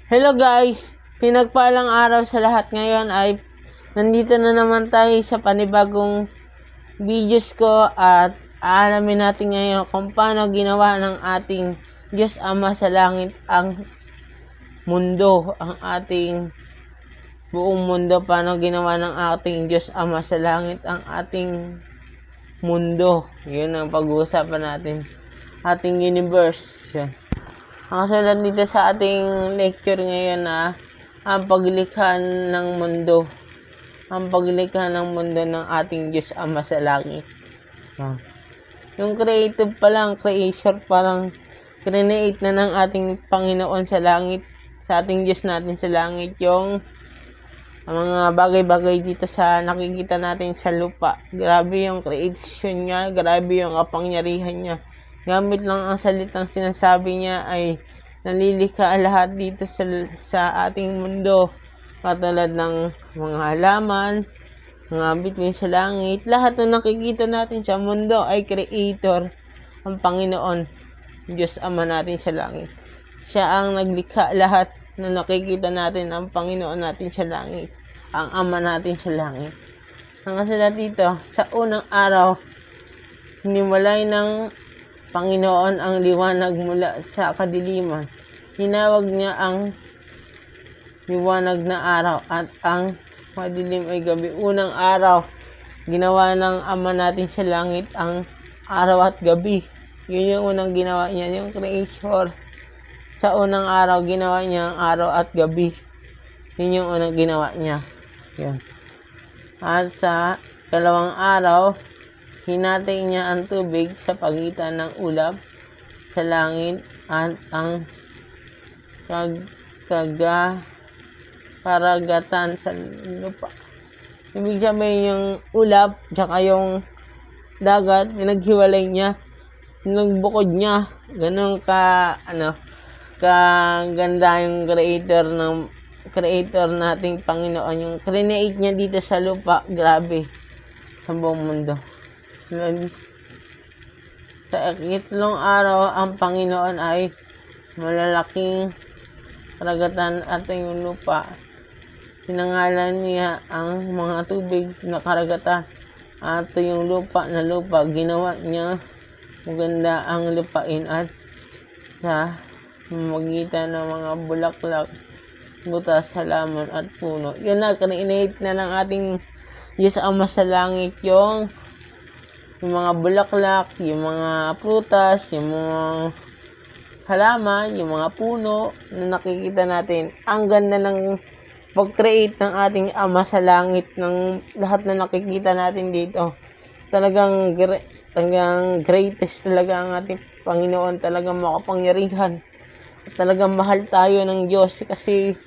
Hello guys! Pinagpalang araw sa lahat. Ngayon ay nandito na naman tayo sa panibagong videos ko at aalamin natin ngayon kung paano ginawa ng ating Diyos Ama sa Langit ang mundo, ang ating buong mundo. Paano ginawa ng ating Diyos Ama sa Langit ang ating mundo. Yun ang pag-uusapan natin. Ating universe. Yan. Ang kasalan dito sa ating lecture ngayon na ang paglikha ng mundo. Ang paglikha ng mundo ng ating Diyos Ama sa Langit. Yan. Yung creative pa lang, creation pa lang, create na ng ating Panginoon sa langit, sa ating Diyos natin sa langit, yung mga bagay-bagay dito sa nakikita natin sa lupa. Grabe yung creation niya, grabe yung kapangyarihan niya. Gamit lang ang salitang sinasabi niya ay nalilikha lahat dito sa ating mundo. Katulad ng mga halaman, mga bituin sa langit. Lahat na nakikita natin sa mundo ay creator, ang Panginoon, Diyos Ama natin sa langit. Siya ang naglikha lahat na nakikita natin, ang Panginoon natin sa langit, ang Ama natin sa langit. Ang kasalat dito, sa unang araw, hiniwalay ng Panginoon ang liwanag mula sa kadiliman. Hinawag niya ang liwanag na araw at ang madilim ay gabi. Unang araw, ginawa ng Ama natin sa langit ang araw at gabi. Yun yung unang ginawa niya, yung creation. Sa unang araw, ginawa niya ang araw at gabi. Yun yung unang ginawa niya. Yun. At sa kalawang araw, hinati niya ang tubig sa pagitan ng ulap sa langit at ang karagatan sa lupa. Ibig sabihin yung ulap tsaka yung dagat, pinaghiwalay niya, nagbukod niya. Ganun kaganda yung creator nating Panginoon. Yung create niya dito sa lupa, grabe, sa buong mundo. Sa ikatlong araw, ang Panginoon ay malalaking karagatan at yung lupa. Pinangalan niya ang mga tubig na karagatan at yung lupa na lupa. Ginawa niya maganda ang lupain at sa magitan ng mga bulaklak, butas, halaman at puno. Yun na, create na ng ating Diyos Ama sa langit yung mga bulaklak, yung mga prutas, yung mga halaman, yung mga puno na nakikita natin. Ang ganda ng pag-create ng ating Ama sa langit ng lahat na nakikita natin dito. Talagang greatest talaga ang ating Panginoon. Talagang makapangyarihan. Talagang mahal tayo ng Diyos kasi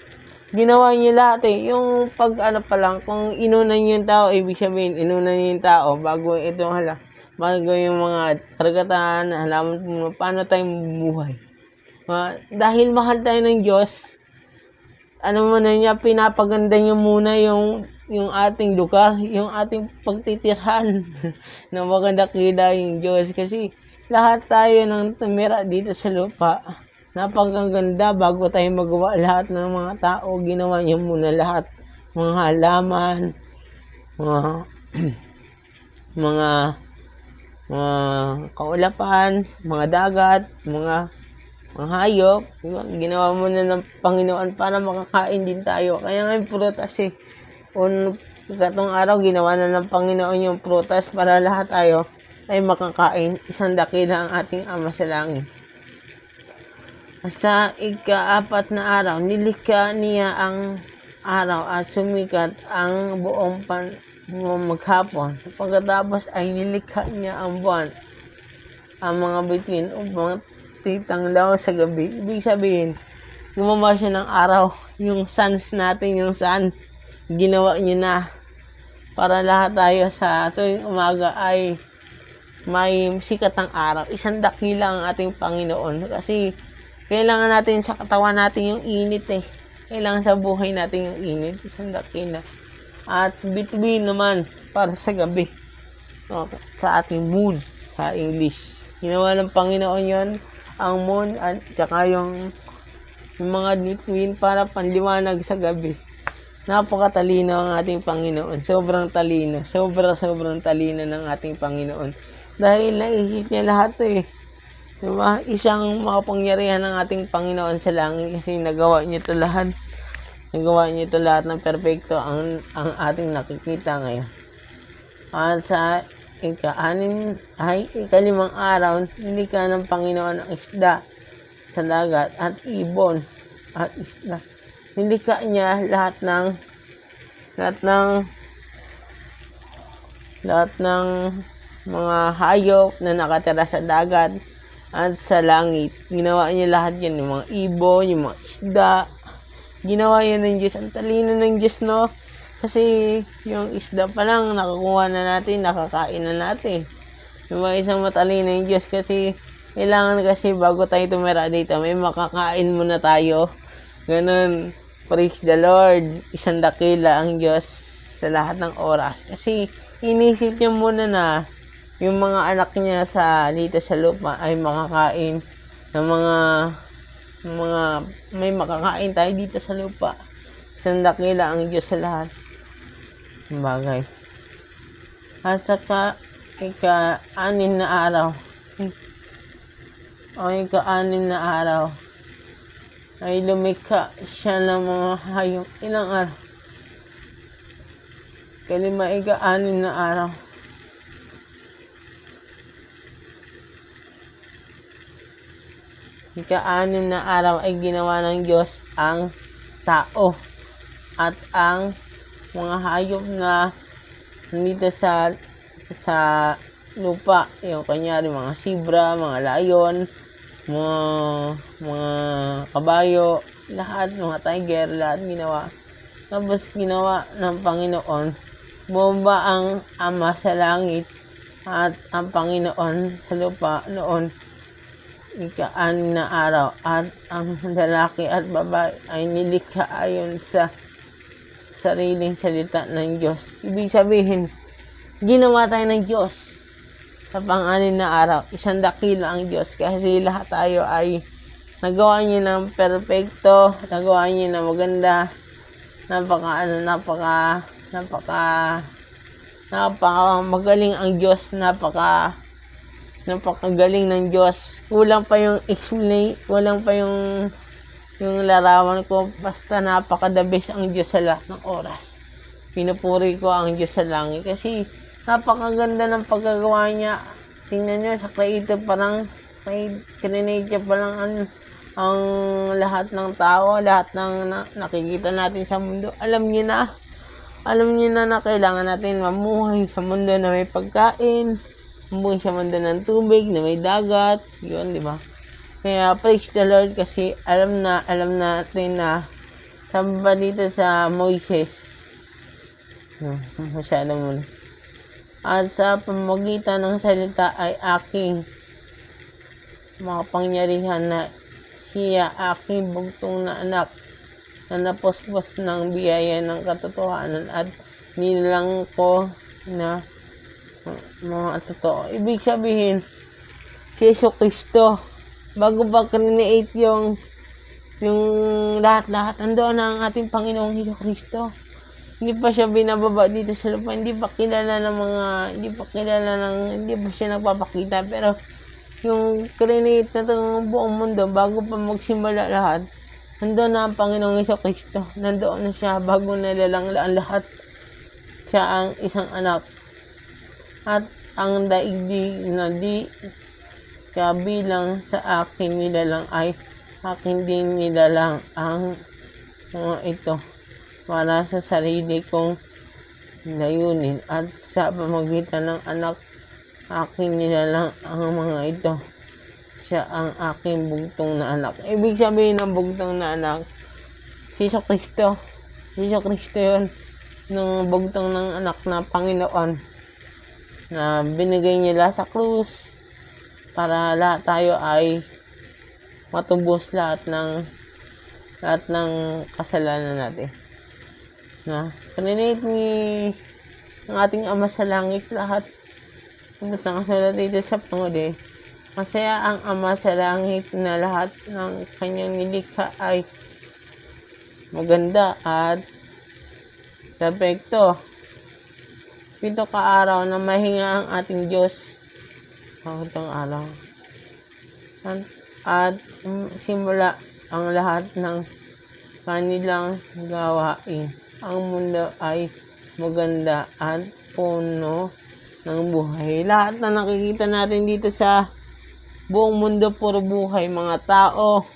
ginawa niya lahat eh. Yung pa lang, kung inunan niyo yung tao, ibig sabihin, inunan niyo yung tao bago bago yung mga karagatan, halaman mo, paano tayo mabuhay. Dahil mahal tayo ng Diyos, pinapaganda niyo muna yung ating lugar, yung ating pagtitirhan na maganda kila yung Diyos. Kasi lahat tayo ng tumira dito sa lupa, napakaganda bago tayo magawa lahat ng mga tao. Ginawa niya muna lahat, mga halaman, mga kaulapan, mga dagat, mga hayop. Ginawa muna ng Panginoon para makakain din tayo. Kaya nga yung prutas eh. Katong araw, ginawa na ng Panginoon yung prutas para lahat tayo ay makakain. Isang dakila ang ating Ama sa langit. Sa ika-4 na araw, nilikha niya ang araw at sumikat ang buong maghapon. Pagkatapos ay nilikha niya ang buwan, ang mga bituin upang titanglaw sa gabi. Ibig sabihin, gumawa siya ng araw. Yung suns natin, yung sun, ginawa niya na para lahat tayo sa tuwing umaga ay may sikat ng araw. Isang dakila ang ating Panginoon kasi kailangan natin sa katawan natin yung init eh. Kailangan sa buhay natin yung init. Isang dakila. At between naman para sa gabi. Okay. Sa ating moon, sa English. Ginawa ng Panginoon yon, ang moon at saka yung yung mga bituin para panliwanag sa gabi. Napakatalino ang ating Panginoon. Sobrang talino. Sobrang talino ng ating Panginoon. Dahil naisip niya lahat eh. Diba? Isang makapangyarihan ng ating Panginoon sa langit kasi nagawa niya ito lahat. Nagawa niya ito lahat ng perpekto ang ating nakikita ngayon. At sa ikalimang araw, nilikha ng Panginoon ang isda sa dagat at ibon at isda. Nilikha niya lahat ng mga hayop na nakatira sa dagat at sa langit. Ginawa niya lahat yan, yung mga ibon, yung mga isda. Ginawa yan ng Diyos. Ang talino ng Diyos, no? Kasi yung isda pa lang, nakakuha na natin, nakakain na natin. Diba, isang matalino ng Diyos kasi kailangan kasi bago tayo tumira dito, may makakain muna tayo. Ganun. Praise the Lord. Isang dakila ang Diyos sa lahat ng oras. Kasi inisip niya muna na yung mga anak niya dito sa lupa ay makakain ng mga may makakain tayo dito sa lupa. Isang dakila ang Diyos sa lahat ng bagay. At saka ika-anim na araw ay lumikha siya ng mga hayop. Ilang araw? Ika-anim na araw. Ika-anim na araw ay ginawa ng Diyos ang tao at ang mga hayop na nandito sa lupa. Yung kanyari mga zebra, mga lion, mga kabayo, lahat, mga tiger, lahat ginawa. Tapos ginawa ng Panginoon, bumaba ang Ama sa langit at ang Panginoon sa lupa noon. Ika-anim na araw at ang lalaki at babae ay nilikha ayon sa sariling salita ng Diyos. Ibig sabihin, ginawa tayo ng Diyos sa pang-anim na araw. Isang dakila ang Diyos kasi lahat tayo ay nagawa niya ng perpekto, nagawa niya ng maganda, napaka magaling ang Diyos, napakagaling ng Diyos. Kulang pa yung larawan ko, basta napaka-the best ang Diyos sa lahat ng oras. Pinupuri ko ang Diyos sa langit kasi napakaganda ng pagkagawa niya. Tingnan niyo sa creator, parang may creator pa lang ang lahat ng tao, lahat ng nakikita natin sa mundo. Alam niyo na na kailangan natin mamuhay sa mundo na may pagkain, mamuhay sa mundo ng tubig, na may dagat, yun, di ba? Kaya praise the Lord kasi alam natin na samba dito sa Moises. Masyado muna. At sa pamamagitan ng salita ay aking makapangyarihan na siya aking bugtong na anak na napospos ng biyaya ng katotohanan at nilang ko na mga totoo. Ibig sabihin, si Yesu Kristo, bago ba create yung lahat-lahat, andoon ang ating Panginoong Yesu Kristo. Hindi pa siya binababa dito sa lupa, hindi pa siya nagpapakita, pero yung create na itong buong mundo, bago pa magsimula lahat, nandoon na ang Panginoong Yesu Kristo. Nandoon na siya bago nilalanglaan lahat. Siya ang isang anak. At ang daigdig na di kabilang sa akin nilalang ay akin din nilalang ang mga ito para sa sarili kong layunin. At sa pamamagitan ng anak, akin nilalang ang mga ito. Siya ang aking bugtong na anak. Ibig sabihin ng bugtong na anak, si Yesu Kristo. Si Yesu Kristo yun. Nung bugtong ng anak na Panginoon na binigay niya sa krus para lahat tayo ay matubos lahat ng kasalanan natin. Na pinanate ng ating Ama sa langit lahat. Basta nakasulat dito sa panguli, Masaya ang Ama sa langit na lahat ng kanyang nilikha ay maganda at perpekto. 7 ka-araw na mahinga ang ating Diyos. Itong araw. At simula ang lahat ng kanilang gawain. Ang mundo ay maganda at puno ng buhay. Lahat na nakikita natin dito sa buong mundo, puro buhay. Mga tao,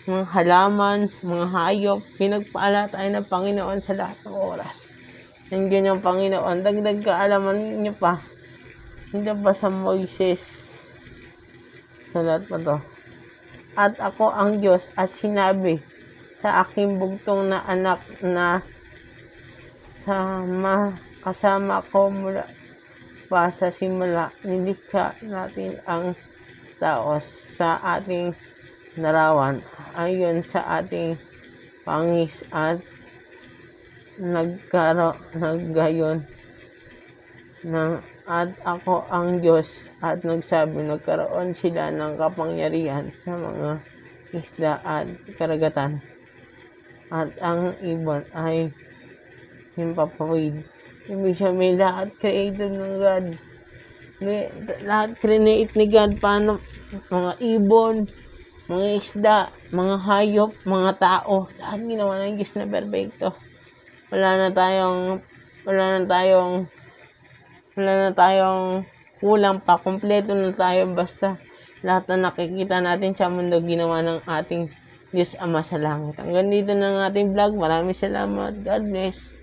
mga halaman, mga hayop. Pinagpala tayo ng Panginoon sa lahat ng oras. Nandiyan yung Panginoon. Dagdag kaalaman niyo pa. Hindi pa sa Moises. Sa lahat pa to. At ako ang Diyos at sinabi sa aking bugtong na anak na kasama ko mula pa sa simula. Nilikha natin ang tao sa ating larawan ayon sa ating pangis at naggayon at ako ang Diyos at nagsabi, nagkaroon sila ng kapangyarihan sa mga isda at karagatan at ang ibon ay himpapawid. Ibig sabihin, lahat created ng God. Lahat create ni God. Paano? Mga ibon, mga isda, mga hayop, mga tao. Lahat ginawa ng Diyos na perfecto. Wala na tayong kulang pa. Kompleto na tayo. Basta lahat na nakikita natin sa mundo ginawa ng ating Diyos Ama sa langit. Hanggang dito na ang ating vlog. Maraming salamat. God bless.